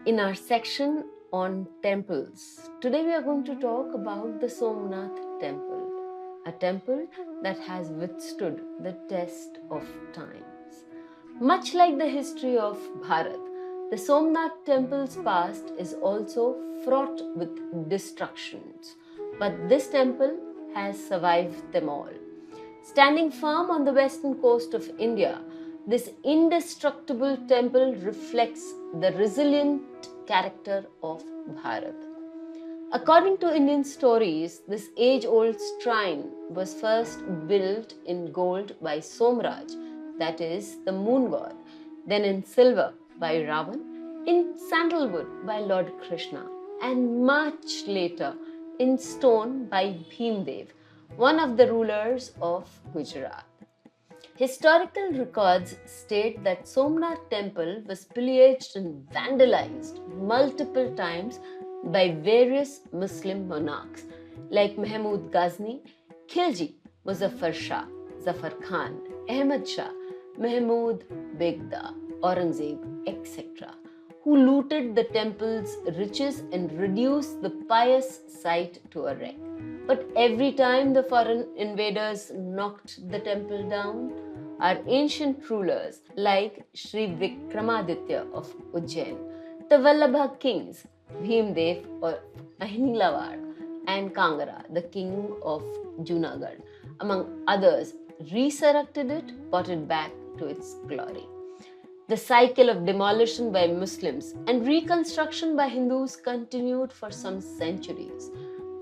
In our section on temples, today we are going to talk about the Somnath Temple, a temple that has withstood the test of times. Much like the history of Bharat, the Somnath Temple's past is also fraught with destructions, but this temple has survived them all. Standing firm on the western coast of India, this indestructible temple reflects the resilient character of Bharat. According to Indian stories, this age-old shrine was first built in gold by Somraj, that is, the moon god, then in silver by Ravan, in sandalwood by Lord Krishna, and much later in stone by Bhimdev, one of the rulers of Gujarat. Historical records state that Somnath Temple was pillaged and vandalized multiple times by various Muslim monarchs like Mahmud Ghazni, Khilji, Muzaffar Shah, Zafar Khan, Ahmad Shah, Mahmud Begda, Aurangzeb, etc., who looted the temple's riches and reduced the pious site to a wreck. But every time the foreign invaders knocked the temple down, our ancient rulers like Sri Vikramaditya of Ujjain, the Vallabha kings, Bhimdev of Ahilawad, and Kangara, the king of Junagadh, among others, resurrected it, brought it back to its glory. The cycle of demolition by Muslims and reconstruction by Hindus continued for some centuries.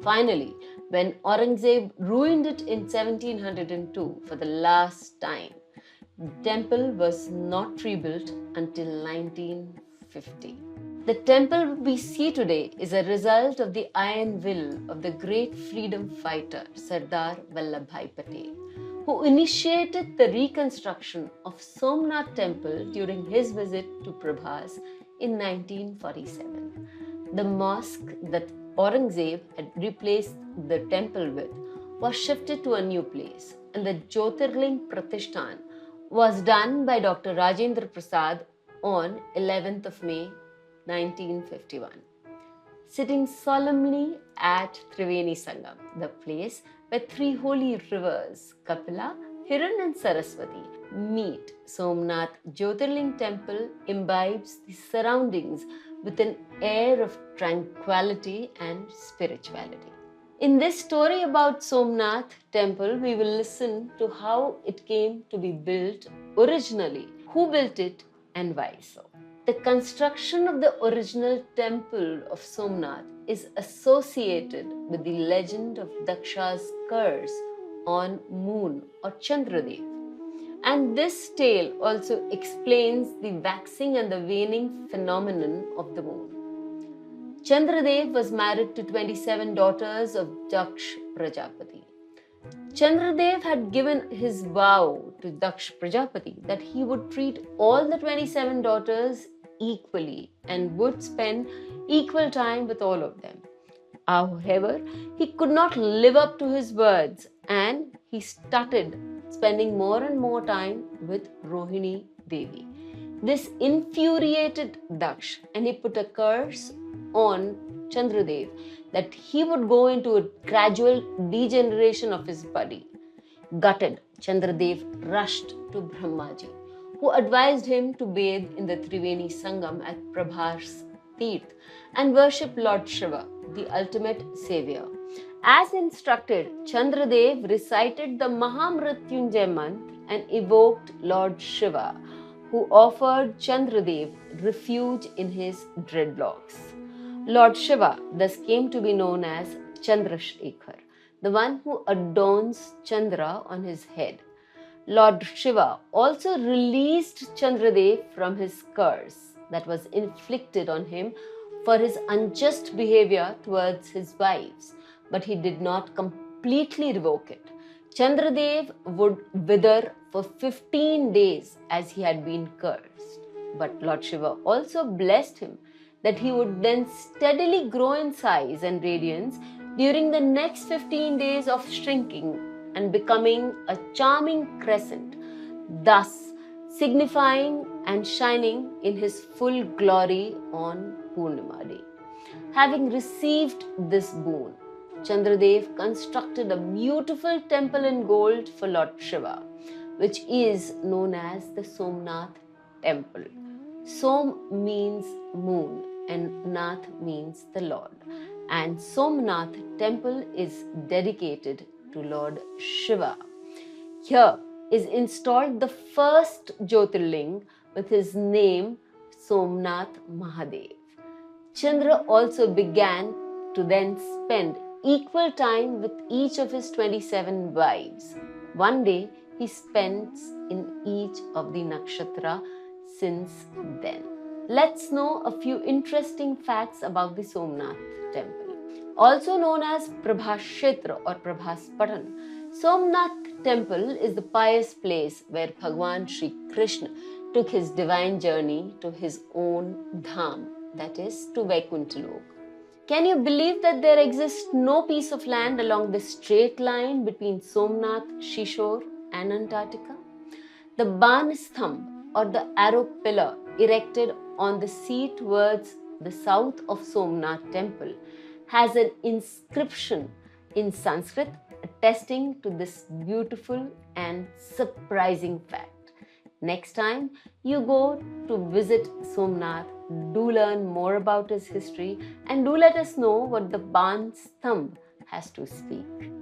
Finally, when Aurangzeb ruined it in 1702 for the last time, the temple was not rebuilt until 1950. The temple we see today is a result of the iron will of the great freedom fighter Sardar Vallabhbhai Patel, who initiated the reconstruction of Somnath Temple during his visit to Prabhas in 1947. The mosque that Aurangzeb had replaced the temple with was shifted to a new place, and the Jyotirling Pratishthan was done by Dr. Rajendra Prasad on 11th of May 1951. Sitting solemnly at Triveni Sangam, the place where three holy rivers, Kapila, Hiran and Saraswati, meet, Somnath Jyotirling Temple imbibes the surroundings with an air of tranquility and spirituality. In this story about Somnath Temple, we will listen to how it came to be built originally, who built it, and why so. The construction of the original temple of Somnath is associated with the legend of Daksha's curse on moon or Chandradev. And this tale also explains the waxing and the waning phenomenon of the moon. Chandradev was married to 27 daughters of Daksh Prajapati. Chandradev had given his vow to Daksh Prajapati that he would treat all the 27 daughters equally and would spend equal time with all of them. However, he could not live up to his words and he started spending more and more time with Rohini Devi. This infuriated Daksh and he put a curse on Chandradev that he would go into a gradual degeneration of his body. Gutted, Chandradev rushed to Brahmaji, who advised him to bathe in the Triveni Sangam at Prabhas Teerth and worship Lord Shiva, the ultimate savior. As instructed, Chandradev recited the Mahamrityunjay mantra and evoked Lord Shiva, who offered Chandradev refuge in his dreadlocks. Lord Shiva thus came to be known as Chandrasekhar, the one who adorns Chandra on his head. Lord Shiva also released Chandradev from his curse that was inflicted on him for his unjust behavior towards his wives, but he did not completely revoke it. Chandradev would wither for 15 days as he had been cursed. But Lord Shiva also blessed him that he would then steadily grow in size and radiance during the next 15 days of shrinking and becoming a charming crescent. Thus, signifying and shining in his full glory on Purnima day. Having received this boon, Chandradev constructed a beautiful temple in gold for Lord Shiva, which is known as the Somnath Temple. Som means moon and Nath means the Lord. And Somnath Temple is dedicated to Lord Shiva. Here is installed the first Jyotirling with his name Somnath Mahadev. Chandra also began to then spend equal time with each of his 27 wives. One day he spends in each of the nakshatra since then. Let's know a few interesting facts about the Somnath Temple. Also known as Prabhashetra or Prabhaspatan, Somnath Temple is the pious place where Bhagwan Sri Krishna took his divine journey to his own Dham, that is, to Vaikuntha. Can you believe that there exists no piece of land along the straight line between Somnath, Shishore and Antarctica? The Banastham or the arrow pillar erected on the sea towards the south of Somnath Temple has an inscription in Sanskrit attesting to this beautiful and surprising fact. Next time you go to visit Somnath, do learn more about his history and do let us know what the Banastham has to speak.